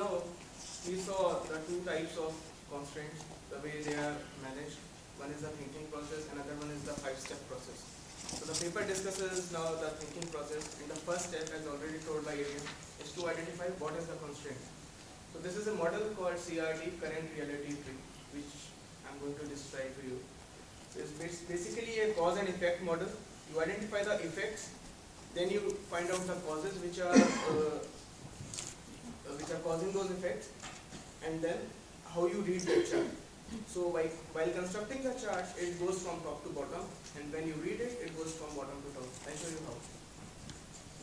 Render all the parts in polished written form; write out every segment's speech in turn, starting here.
now we saw the two types of constraints, the way they are managed. One is the thinking process, another one is the 5-step process. So the paper discusses now the thinking process. In the first step, as already told by Adrian, is to identify what is the constraint. So this is a model called CRT, Current Reality Tree, which I'm going to describe to you. It's basically a cause and effect model. You identify the effects, then you find out the causes which are causing those effects, and then how you read the chart. So while constructing the chart, it goes from top to bottom, and when you read it, it goes from bottom to top. I'll show you how.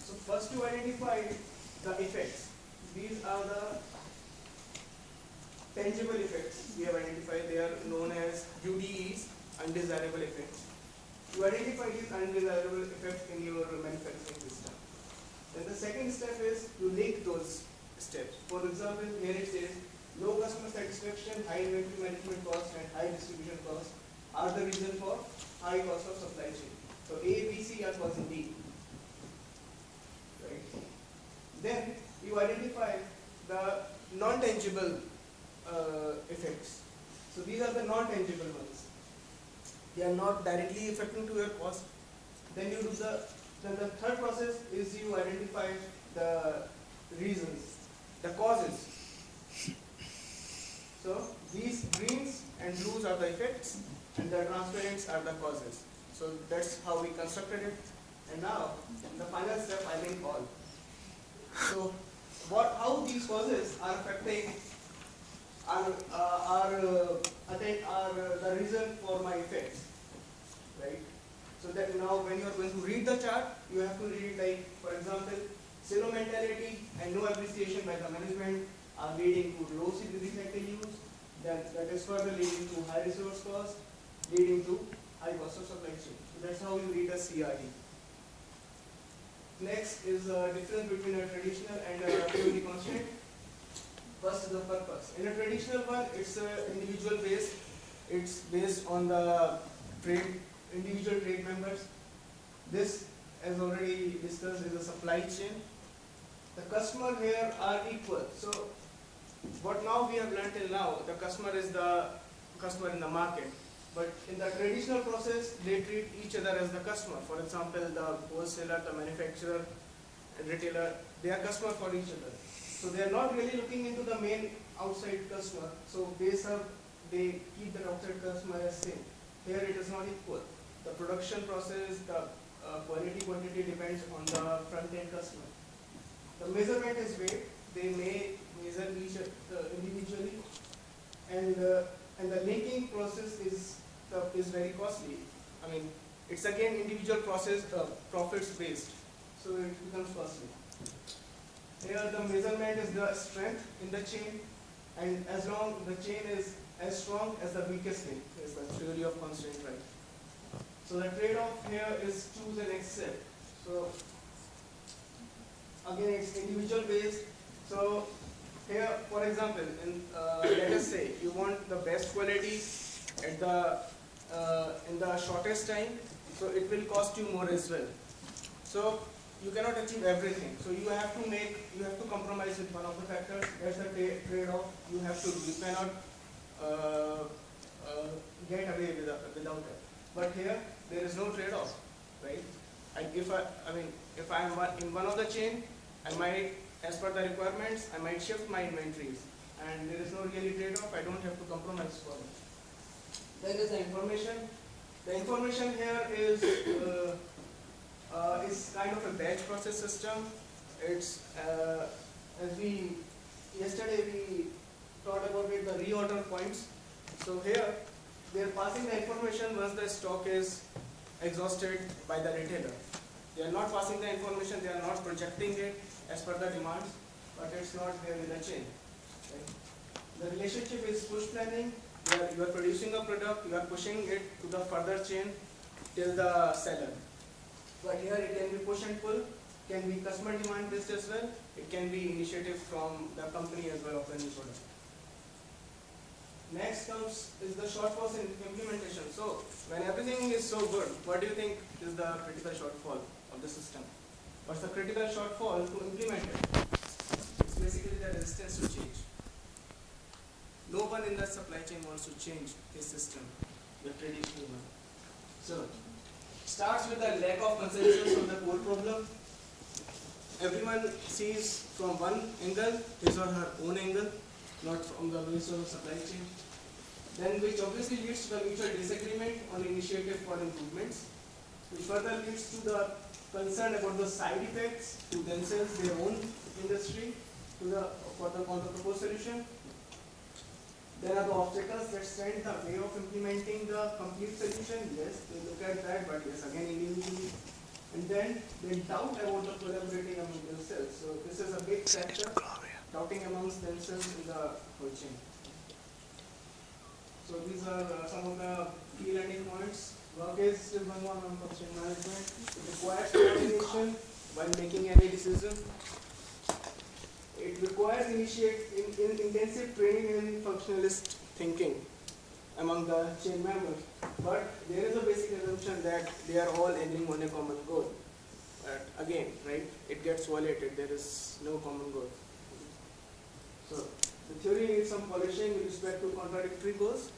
So first you identify the effects. These are the tangible effects we have identified. They are known as UDEs, undesirable effects. You identify these undesirable effects in your manufacturing system. Then the second step is you link those steps. For example, here it says low customer satisfaction, high inventory management cost, and high distribution cost are the reason for high cost of supply chain. So A, B, C are causing D. Right? Then you identify the non-tangible effects. So these are the non-tangible ones. They are not directly affecting to your cost. Then you do the third process is you identify the reasons, the causes. So these greens and blues are the effects, and the transparents are the causes. So that's how we constructed it. And now the final step, I link all. So how these causes are affecting are the reason for my effects, right? So that now when you are going to read the chart, you have to read like, for example, silo mentality and no appreciation by the management are leading to low recycle use. That is further leading to high resource cost, leading to high cost of supply chain. So that's how you read a CRD. Next is the difference between a traditional and a theory constraint. First is the purpose. In a traditional one, it's individual based. It's based on the individual trade members. This, as already discussed, is a supply chain. The customer here are equal. So what now we have learned till now, the customer is the customer in the market. But in the traditional process, they treat each other as the customer. For example, the wholesaler, the manufacturer, and retailer, they are customer for each other. So they are not really looking into the main outside customer. So they keep the outside customer as same. Here it is not equal. The production process, the quality quantity depends on the front end customer. The measurement is weight. They may measure each individually, and the linking process is very costly. I mean, it's again individual process, profits based, so it becomes costly. Here the measurement is the strength in the chain, and as long the chain is as strong as the weakest link, is the theory of constraint, right? So the trade-off here is choose and accept. So again, it's individual based. So here, for example, let us say you want the best quality at in the shortest time, so it will cost you more as well. So you cannot achieve everything. So you have to compromise with one of the factors. That's the trade-off you have to do. You cannot get away without it. But here there is no trade-off, right? And if I am in one of the chain, I might, as per the requirements, I might shift my inventories, and there is no really trade-off. I don't have to compromise for it. Then there is the information. The information here is kind of a batch process system. It's yesterday we talked about it, the reorder points. So here they are passing the information once the stock is exhausted by the retailer. They are not passing the information, they are not projecting it as per the demands, but it's not there in the chain. Right? The relationship is push planning. You are producing a product, you are pushing it to the further chain till the seller. But here it can be push and pull, can be customer demand based as well, it can be initiative from the company as well of the new product. Next comes is the shortfalls in implementation. So when everything is so good, what do you think is the critical shortfall of the system? What's the critical shortfall to implement it? It's basically the resistance to change. in the supply chain wants to change his system, the traditional one. So, starts with the lack of consensus on the core problem. Everyone sees from one angle, his or her own angle, not from the base of supply chain. Then which obviously leads to the mutual disagreement on initiative for improvements, which further leads to the concern about the side effects to themselves, their own industry, for the proposed solution. There are the obstacles that stand in the way of implementing the complete solution. Yes, they look at that, but yes, again individually. And then they doubt about the collaborating among themselves. So this is a big factor, doubting amongst themselves in the whole chain. So these are some of the key learning points. Work is still going on constraint management. It requires coordination while making any decision. It requires intensive training in functionalist thinking among the chain members. But there is a basic assumption that they are all aiming on a common goal. But again, right, it gets violated. There is no common goal. So the theory needs some polishing with respect to contradictory goals,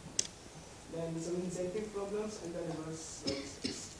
then some incentive problems, and then reverse logistics.